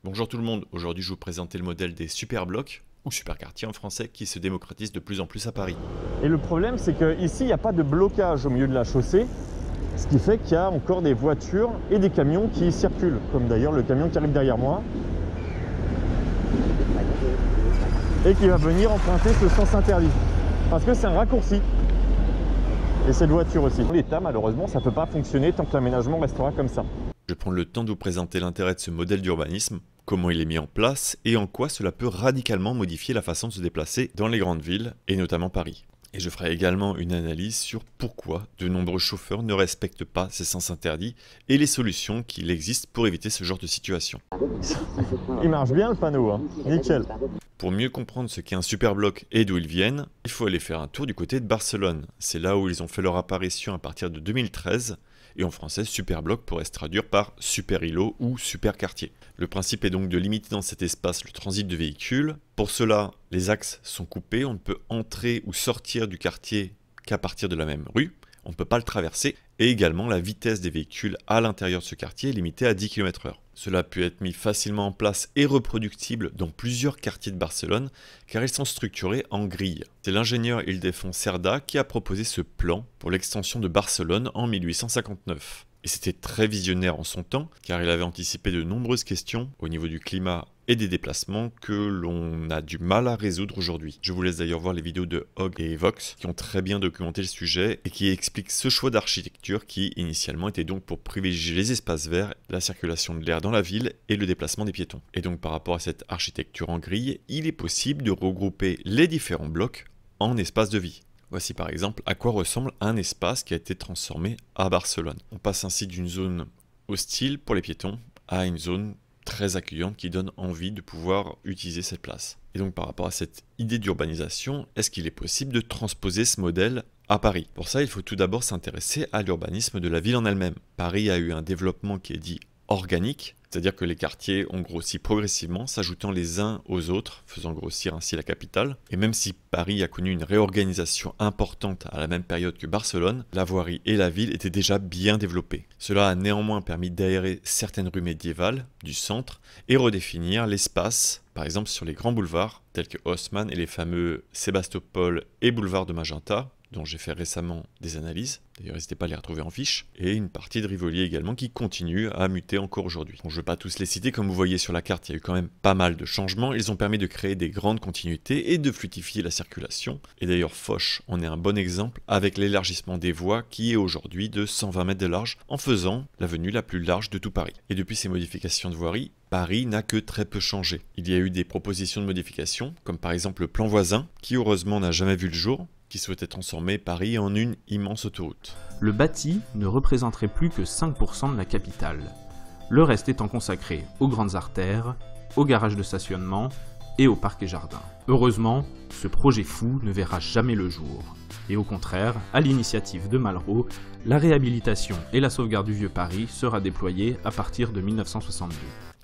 Bonjour tout le monde, aujourd'hui je vais vous présenter le modèle des superblocs, ou superquartiers en français, qui se démocratisent de plus en plus à Paris. Et le problème, c'est qu'ici, il n'y a pas de blocage au milieu de la chaussée, ce qui fait qu'il y a encore des voitures et des camions qui circulent, comme d'ailleurs le camion qui arrive derrière moi, et qui va venir emprunter ce sens interdit, parce que c'est un raccourci. Et cette voiture aussi. L'État, malheureusement, ça ne peut pas fonctionner tant que l'aménagement restera comme ça. Je vais prendre le temps de vous présenter l'intérêt de ce modèle d'urbanisme, comment il est mis en place et en quoi cela peut radicalement modifier la façon de se déplacer dans les grandes villes, et notamment Paris. Et je ferai également une analyse sur pourquoi de nombreux chauffeurs ne respectent pas ces sens interdits et les solutions qu'il existe pour éviter ce genre de situation. Il marche bien le panneau, hein. Nickel. Pour mieux comprendre ce qu'est un superbloc et d'où ils viennent, il faut aller faire un tour du côté de Barcelone. C'est là où ils ont fait leur apparition à partir de 2013. Et en français, superbloc pourrait se traduire par super îlot ou superquartier. Le principe est donc de limiter dans cet espace le transit de véhicules. Pour cela, les axes sont coupés, on ne peut entrer ou sortir du quartier qu'à partir de la même rue, on ne peut pas le traverser, et également la vitesse des véhicules à l'intérieur de ce quartier est limitée à 10 km/h. Cela peut être mis facilement en place et reproductible dans plusieurs quartiers de Barcelone, car ils sont structurés en grilles. C'est l'ingénieur Ildefons Cerda qui a proposé ce plan pour l'extension de Barcelone en 1859. Et c'était très visionnaire en son temps, car il avait anticipé de nombreuses questions au niveau du climat et des déplacements que l'on a du mal à résoudre aujourd'hui. Je vous laisse d'ailleurs voir les vidéos de Hogg et Vox qui ont très bien documenté le sujet et qui expliquent ce choix d'architecture qui initialement était donc pour privilégier les espaces verts, la circulation de l'air dans la ville et le déplacement des piétons. Et donc par rapport à cette architecture en grille, il est possible de regrouper les différents blocs en espaces de vie. Voici par exemple à quoi ressemble un espace qui a été transformé à Barcelone. On passe ainsi d'une zone hostile pour les piétons à une zone très accueillante qui donne envie de pouvoir utiliser cette place. Et donc par rapport à cette idée d'urbanisation, est-ce qu'il est possible de transposer ce modèle à Paris? Pour ça, il faut tout d'abord s'intéresser à l'urbanisme de la ville en elle-même. Paris a eu un développement qui est dit organique, c'est-à-dire que les quartiers ont grossi progressivement, s'ajoutant les uns aux autres, faisant grossir ainsi la capitale. Et même si Paris a connu une réorganisation importante à la même période que Barcelone, la voirie et la ville étaient déjà bien développées. Cela a néanmoins permis d'aérer certaines rues médiévales du centre et redéfinir l'espace, par exemple sur les grands boulevards, tels que Haussmann et les fameux Sébastopol et boulevard de Magenta, dont j'ai fait récemment des analyses, d'ailleurs n'hésitez pas à les retrouver en fiche, et une partie de Rivoli également qui continue à muter encore aujourd'hui. Bon, je ne vais pas tous les citer, comme vous voyez sur la carte, il y a eu quand même pas mal de changements, ils ont permis de créer des grandes continuités et de fluidifier la circulation, et d'ailleurs Foch en est un bon exemple avec l'élargissement des voies qui est aujourd'hui de 120 mètres de large, en faisant l'avenue la plus large de tout Paris. Et depuis ces modifications de voirie, Paris n'a que très peu changé. Il y a eu des propositions de modification, comme par exemple le plan voisin, qui heureusement n'a jamais vu le jour, qui souhaitait transformer Paris en une immense autoroute. Le bâti ne représenterait plus que 5% de la capitale, le reste étant consacré aux grandes artères, aux garages de stationnement et aux parcs et jardins. Heureusement, ce projet fou ne verra jamais le jour. Et au contraire, à l'initiative de Malraux, la réhabilitation et la sauvegarde du vieux Paris sera déployée à partir de 1962.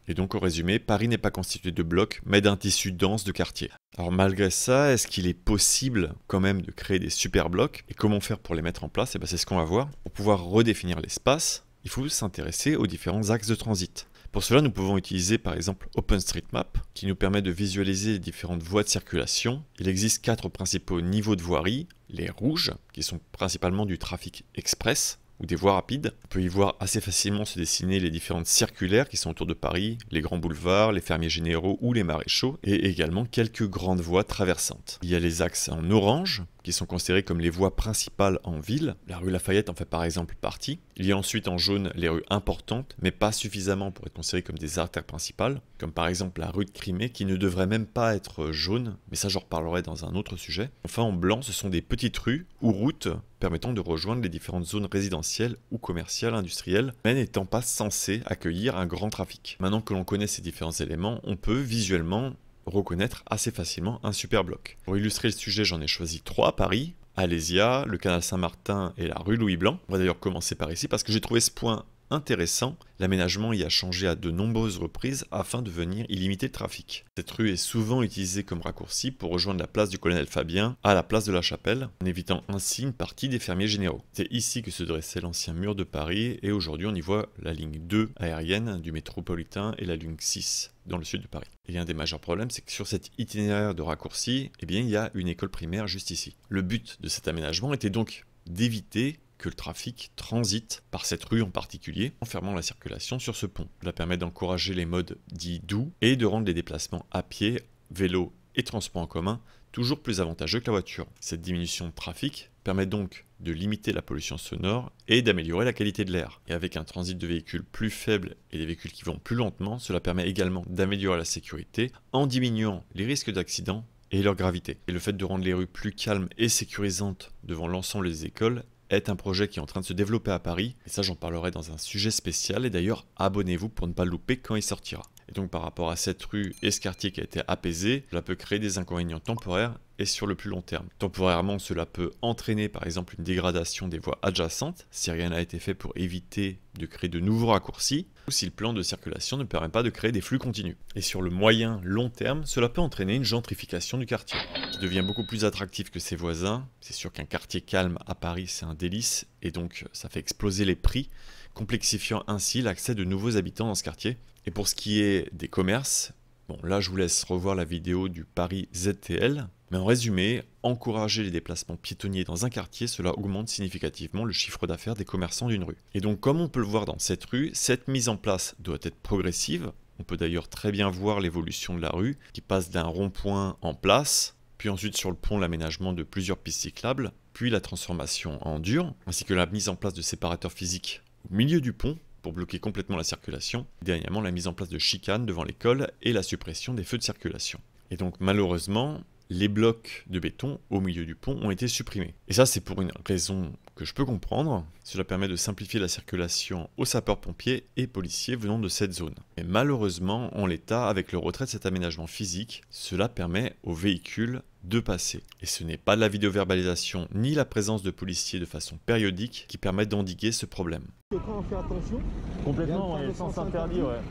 Et donc, au résumé, Paris n'est pas constitué de blocs, mais d'un tissu dense de quartiers. Alors malgré ça, est-ce qu'il est possible quand même de créer des super blocs? Et comment faire pour les mettre en place? Et bien c'est ce qu'on va voir. Pour pouvoir redéfinir l'espace, il faut s'intéresser aux différents axes de transit. Pour cela, nous pouvons utiliser par exemple OpenStreetMap, qui nous permet de visualiser les différentes voies de circulation. Il existe 4 principaux niveaux de voirie, les rouges, qui sont principalement du trafic express, ou des voies rapides. On peut y voir assez facilement se dessiner les différentes circulaires qui sont autour de Paris, les grands boulevards, les fermiers généraux ou les maréchaux, et également quelques grandes voies traversantes. Il y a les axes en orange, qui sont considérés comme les voies principales en ville. La rue Lafayette en fait par exemple partie. Il y a ensuite en jaune les rues importantes, mais pas suffisamment pour être considérées comme des artères principales, comme par exemple la rue de Crimée, qui ne devrait même pas être jaune, mais ça j'en reparlerai dans un autre sujet. Enfin en blanc, ce sont des petites rues ou routes permettant de rejoindre les différentes zones résidentielles ou commerciales, industrielles, mais n'étant pas censées accueillir un grand trafic. Maintenant que l'on connaît ces différents éléments, on peut visuellement reconnaître assez facilement un superbloc. Pour illustrer le sujet, j'en ai choisi 3 à Paris, Alésia, le canal Saint-Martin et la rue Louis-Blanc. On va d'ailleurs commencer par ici parce que j'ai trouvé ce point intéressant, l'aménagement y a changé à de nombreuses reprises afin de venir y limiter le trafic. Cette rue est souvent utilisée comme raccourci pour rejoindre la place du Colonel Fabien à la place de la Chapelle, en évitant ainsi une partie des fermiers généraux. C'est ici que se dressait l'ancien mur de Paris et aujourd'hui on y voit la ligne 2 aérienne du métropolitain et la ligne 6 dans le sud de Paris. Et un des majeurs problèmes, c'est que sur cet itinéraire de raccourci, eh bien, il y a une école primaire juste ici. Le but de cet aménagement était donc d'éviter que le trafic transite par cette rue en particulier, en fermant la circulation sur ce pont. Cela permet d'encourager les modes dits doux et de rendre les déplacements à pied, vélo et transport en commun toujours plus avantageux que la voiture. Cette diminution de trafic permet donc de limiter la pollution sonore et d'améliorer la qualité de l'air. Et avec un transit de véhicules plus faible et des véhicules qui vont plus lentement, cela permet également d'améliorer la sécurité en diminuant les risques d'accident et leur gravité. Et le fait de rendre les rues plus calmes et sécurisantes devant l'ensemble des écoles est un projet qui est en train de se développer à Paris. Et ça, j'en parlerai dans un sujet spécial. Et d'ailleurs, abonnez-vous pour ne pas le louper quand il sortira. Et donc par rapport à cette rue et ce quartier qui a été apaisé, cela peut créer des inconvénients temporaires et sur le plus long terme. Temporairement, cela peut entraîner par exemple une dégradation des voies adjacentes si rien n'a été fait pour éviter de créer de nouveaux raccourcis ou si le plan de circulation ne permet pas de créer des flux continus. Et sur le moyen long terme, cela peut entraîner une gentrification du quartier qui devient beaucoup plus attractif que ses voisins. C'est sûr qu'un quartier calme à Paris, c'est un délice et donc ça fait exploser les prix, complexifiant ainsi l'accès de nouveaux habitants dans ce quartier. Et pour ce qui est des commerces, bon là je vous laisse revoir la vidéo du Paris ZTL, mais en résumé, encourager les déplacements piétonniers dans un quartier, cela augmente significativement le chiffre d'affaires des commerçants d'une rue. Et donc comme on peut le voir dans cette rue, cette mise en place doit être progressive. On peut d'ailleurs très bien voir l'évolution de la rue, qui passe d'un rond-point en place, puis ensuite sur le pont l'aménagement de plusieurs pistes cyclables, puis la transformation en dur, ainsi que la mise en place de séparateurs physiques au milieu du pont, pour bloquer complètement la circulation, et dernièrement la mise en place de chicanes devant l'école et la suppression des feux de circulation. Et donc malheureusement, les blocs de béton au milieu du pont ont été supprimés. Et ça c'est pour une raison que je peux comprendre, cela permet de simplifier la circulation aux sapeurs-pompiers et policiers venant de cette zone. Mais malheureusement, en l'état, avec le retrait de cet aménagement physique, cela permet aux véhicules de passer. Et ce n'est pas la vidéoverbalisation ni la présence de policiers de façon périodique qui permettent d'endiguer ce problème. Quand on fait attention, Complètement, il y a le sens interdit, ouais.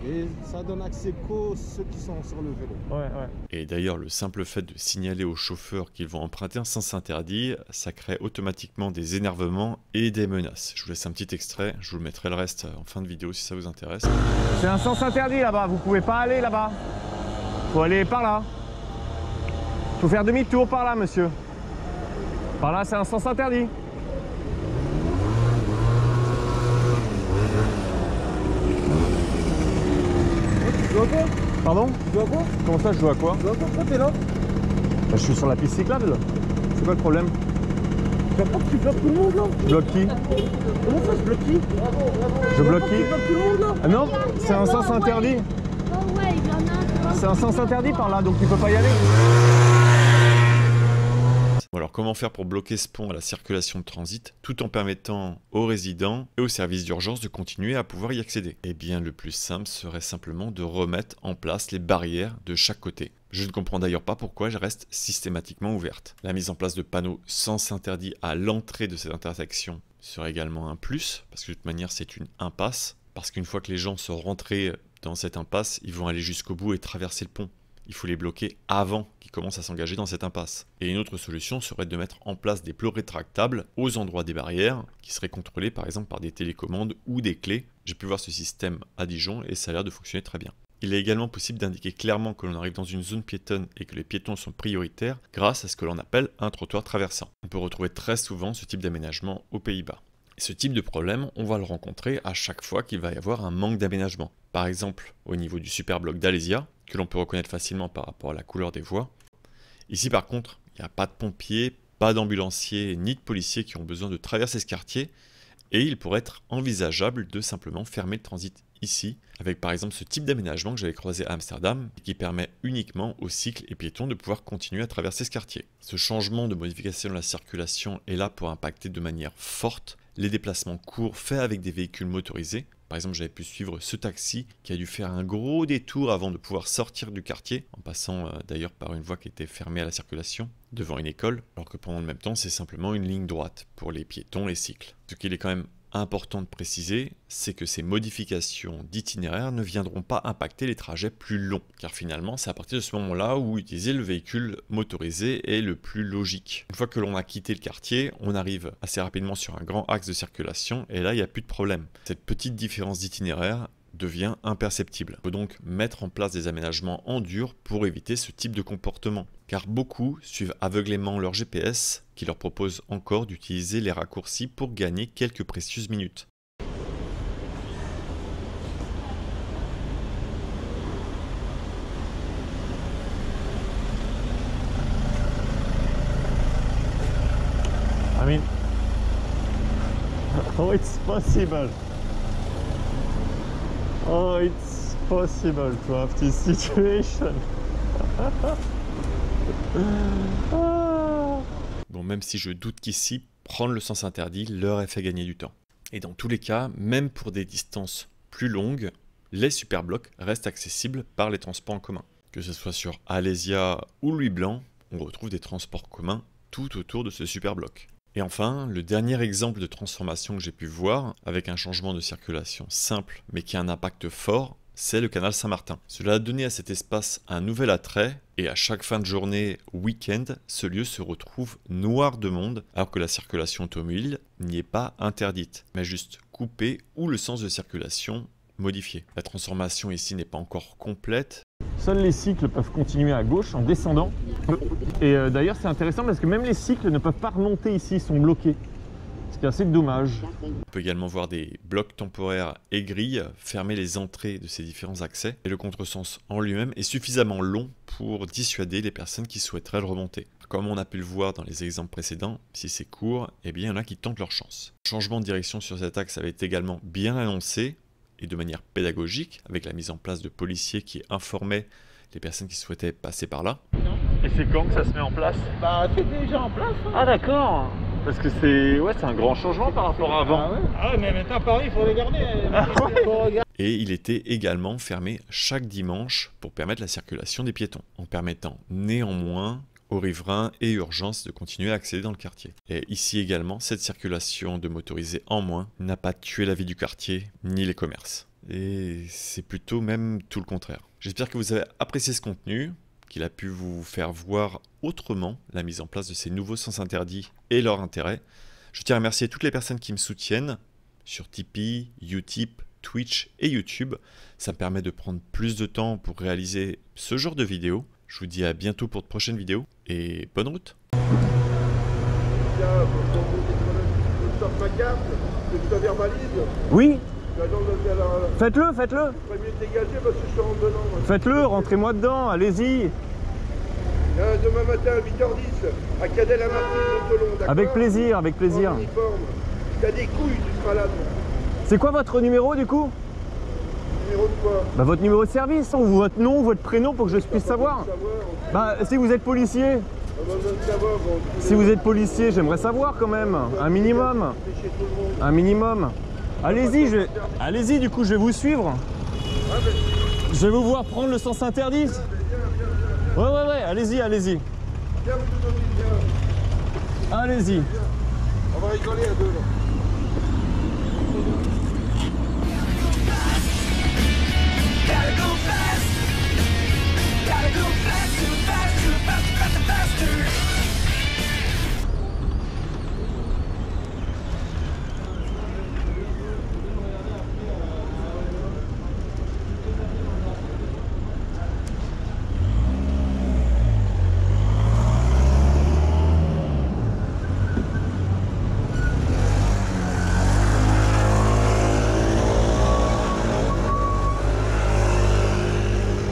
Et ça donne accès qu'aux ceux qui sont sur le vélo. Ouais. Et d'ailleurs, le simple fait de signaler aux chauffeurs qu'ils vont emprunter un sens interdit, ça crée automatiquement des énervements et des menaces. Je vous laisse un petit extrait, je vous mettrai le reste en fin de vidéo si ça vous intéresse. C'est un sens interdit là-bas, vous pouvez pas aller là-bas. Faut aller par là. Faut faire demi-tour par là, monsieur. Par là, c'est un sens interdit. Tu dois quoi? Pardon? Tu dois quoi? Comment ça, je joue à quoi? Tu dois quoi? Pourquoi t'es là? Je suis sur la piste cyclable. C'est quoi le problème? Tu vois pas que tu bloques tout le monde là? Je bloque qui? Comment ça, je bloque qui? Je bloque qui? Tu bloques tout le monde là? Ah non, c'est un sens interdit. Oh ouais, il y en a un. C'est un sens interdit par là, donc tu peux pas y aller. Bon alors comment faire pour bloquer ce pont à la circulation de transit tout en permettant aux résidents et aux services d'urgence de continuer à pouvoir y accéder? Eh bien le plus simple serait simplement de remettre en place les barrières de chaque côté. Je ne comprends d'ailleurs pas pourquoi elles restent systématiquement ouvertes. La mise en place de panneaux sens interdit à l'entrée de cette intersection serait également un plus, parce que de toute manière c'est une impasse, parce qu'une fois que les gens sont rentrés dans cette impasse, ils vont aller jusqu'au bout et traverser le pont. Il faut les bloquer avant qu'ils commencent à s'engager dans cette impasse. Et une autre solution serait de mettre en place des plots rétractables aux endroits des barrières, qui seraient contrôlés par exemple par des télécommandes ou des clés. J'ai pu voir ce système à Dijon et ça a l'air de fonctionner très bien. Il est également possible d'indiquer clairement que l'on arrive dans une zone piétonne et que les piétons sont prioritaires grâce à ce que l'on appelle un trottoir traversant. On peut retrouver très souvent ce type d'aménagement aux Pays-Bas. Et ce type de problème, on va le rencontrer à chaque fois qu'il va y avoir un manque d'aménagement. Par exemple, au niveau du superbloc d'Alésia, que l'on peut reconnaître facilement par rapport à la couleur des voies. Ici par contre, il n'y a pas de pompiers, pas d'ambulanciers, ni de policiers qui ont besoin de traverser ce quartier, et il pourrait être envisageable de simplement fermer le transit ici, avec par exemple ce type d'aménagement que j'avais croisé à Amsterdam, et qui permet uniquement aux cycles et piétons de pouvoir continuer à traverser ce quartier. Ce changement de modification de la circulation est là pour impacter de manière forte les déplacements courts faits avec des véhicules motorisés. Par exemple, j'avais pu suivre ce taxi qui a dû faire un gros détour avant de pouvoir sortir du quartier, en passant d'ailleurs par une voie qui était fermée à la circulation, devant une école, alors que pendant le même temps, c'est simplement une ligne droite pour les piétons et cycles. Ce qu'il est quand même important de préciser, c'est que ces modifications d'itinéraire ne viendront pas impacter les trajets plus longs, car finalement c'est à partir de ce moment-là où utiliser le véhicule motorisé est le plus logique. Une fois que l'on a quitté le quartier, on arrive assez rapidement sur un grand axe de circulation et là il n'y a plus de problème. Cette petite différence d'itinéraire devient imperceptible. Il faut donc mettre en place des aménagements en dur pour éviter ce type de comportement. Car beaucoup suivent aveuglément leur GPS qui leur propose encore d'utiliser les raccourcis pour gagner quelques précieuses minutes. I mean, oh, it's possible. Oh, it's possible to have this situation. Bon, même si je doute qu'ici, prendre le sens interdit leur ait fait gagner du temps. Et dans tous les cas, même pour des distances plus longues, les superblocs restent accessibles par les transports en commun. Que ce soit sur Alésia ou Louis Blanc, on retrouve des transports communs tout autour de ce superbloc. Et enfin, le dernier exemple de transformation que j'ai pu voir, avec un changement de circulation simple mais qui a un impact fort, c'est le canal Saint-Martin. Cela a donné à cet espace un nouvel attrait, et à chaque fin de journée, week-end, ce lieu se retrouve noir de monde, alors que la circulation automobile n'y est pas interdite, mais juste coupée ou le sens de circulation modifié. La transformation ici n'est pas encore complète. Seuls les cycles peuvent continuer à gauche en descendant. Et d'ailleurs c'est intéressant parce que même les cycles ne peuvent pas remonter ici, ils sont bloqués. Ce qui est assez dommage. On peut également voir des blocs temporaires et grilles fermer les entrées de ces différents accès. Et le contresens en lui-même est suffisamment long pour dissuader les personnes qui souhaiteraient le remonter. Comme on a pu le voir dans les exemples précédents, si c'est court, eh bien il y en a qui tentent leur chance. Le changement de direction sur cet axe avait été également bien annoncé et de manière pédagogique, avec la mise en place de policiers qui informaient les personnes qui souhaitaient passer par là. Et c'est quand que ça se met en place? Bah, c'est déjà en place. Hein. Ah d'accord. Parce que c'est un grand changement par rapport à avant. Ah ouais, ah, mais maintenant Paris, il faut les garder. Faut regarder. Et il était également fermé chaque dimanche pour permettre la circulation des piétons, en permettant néanmoins aux riverains et urgences de continuer à accéder dans le quartier. Et ici également, cette circulation de motorisés en moins n'a pas tué la vie du quartier ni les commerces. Et c'est plutôt même tout le contraire. J'espère que vous avez apprécié ce contenu, qu'il a pu vous faire voir autrement la mise en place de ces nouveaux sens interdits et leur intérêt. Je tiens à remercier toutes les personnes qui me soutiennent sur Tipeee, Utip, Twitch et YouTube. Ça me permet de prendre plus de temps pour réaliser ce genre de vidéos. Je vous dis à bientôt pour de prochaines vidéos et bonne route. Oui. Faites-le, faites-le. Faites-le, rentrez-moi dedans, allez-y. Demain matin à 8h10, à Cadet-Lamartine, Montelon, Avec plaisir, avec plaisir. T'as des couilles, tu seras là. C'est quoi votre numéro du coup? Numéro de quoi? Bah votre numéro de service, ou votre nom, votre prénom pour que je puisse savoir. Bah si vous êtes policier. Si vous êtes policier, j'aimerais savoir quand même, un minimum. Un minimum. Allez-y, allez-y, du coup je vais vous suivre. Je vais vous voir prendre le sens interdit. Ouais, allez-y, allez-y. Allez-y. On va rigoler à deux là.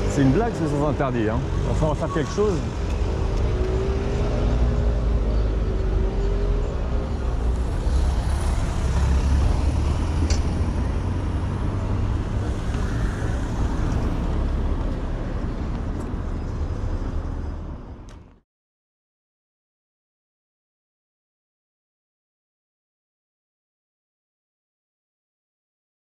C'est une blague ce sens interdit, hein. Enfin, on va faire quelque chose.